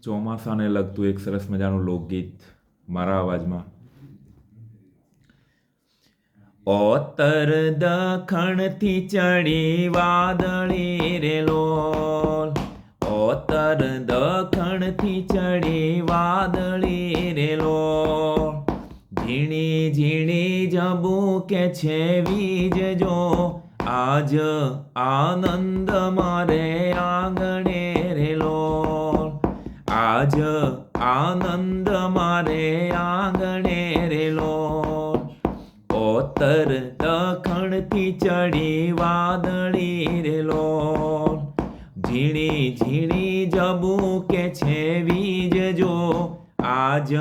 ચોમાસાને લગતું એક સરસ મજાનું લોકગીત મારા અવાજમાં. ઓતર દખણથી ચડી વાદળી રે લોલ, ઓતર દખણથી ચડી વાદળી રે લોલ, ઝીણી ઝીણી ઝબૂકે છે વીજ જો, આજ આનંદ મારે આંગણે રે લોલ, આજ આનંદ મારે આંગણે રે લોલ. ઓતર દખણથી ચડી વાદળી રે લોલ, ઝીણી ઝીણી ઝબૂકે છે વીજ જો, આજ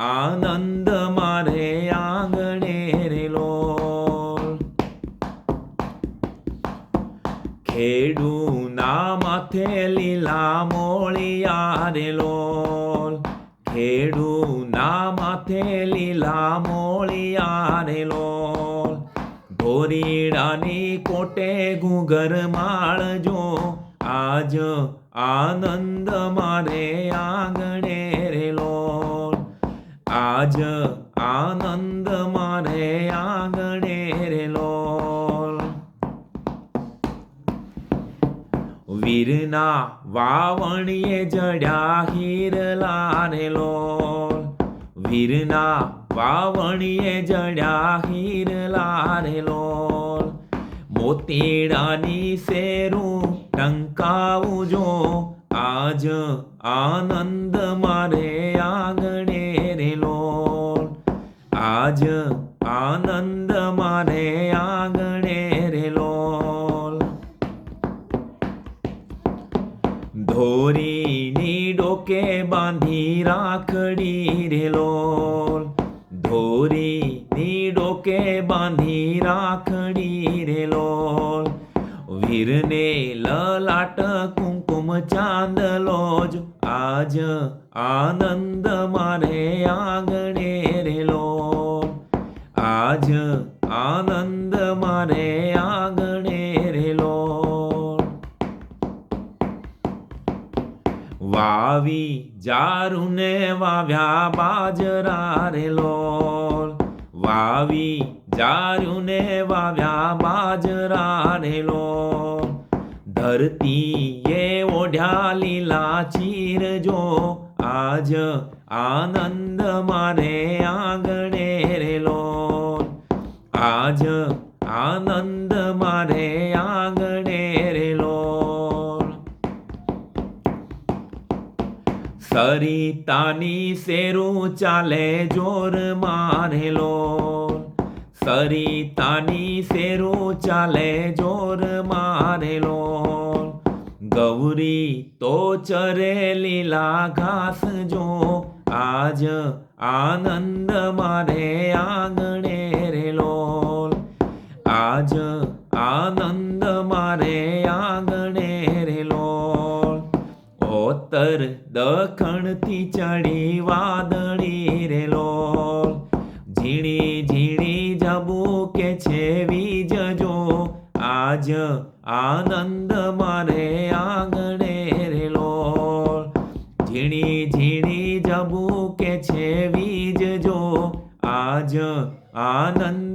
આનંદ મારે આંગણે રે લોલ. ખેડૂના માથે લીલા મોળિયા રે લોલ, ખેડૂના માથે લીલા મોળિયા રે લોલ, ધોરીડાની કોટે ઘૂંઘર માળજો, આજ આનંદ મારે આંગણે રે લોલ, આજ આનંદ મારે આંગણે રે લોલ. વીરના વાવણીએ જડ્યા હીરલા રે લોલ, વીરના વાવણીએ જડ્યા હીરલા રે લોલ, મોતીડાની શેરું ટંકાવજો, આજ આનંદ મારે આંગણે રે લોલ, આજ આનંદ મારે આંગણે રે લોલ. ધોરીની ડોકે બાંધી રાખડી રે લોલ, ધોરીની ડોકે બાંધી રાખડી રે લોલ, વીરને લલાટ કુમકુમ ચાંદલો જ, આજ આનંદ મારે આંગણે રે લોલ, આજ આનંદ મારે આંગણે રે લોલ. વાવી જારુને વાવ્યા બાજરા રે લોલ, વાવી જારુને વાવ્યા બાજરા રે લોલ, ધરતીએ ઓઢ્યા લીલા ચીર જો, આજ આનંદ મારે આંગણે રે લોલ, આજ આનંદ મારે આંગણે રે લોલ. સરિતાની શેરું ચાલે જોર મારે લોલ, સરિતાની શેરું ચાલે જોર મારે લોલ, ગૌરી તો ચરે લીલા ઘાસ જો, આજ આનંદ મારે આંગણે રે લોલ, આજ આનંદ મારે આંગણે રે લોલ. ઓતર દખણથી ચડી વાદળી રે લોલ, ઝીણી ઝીણી ઝબૂકે છે વીજ જો, આજ આનંદ મારે આંગણે રે લોલ, ઝીણી ઝીણી ઝબૂકે છે વીજ જો, આજ આનંદ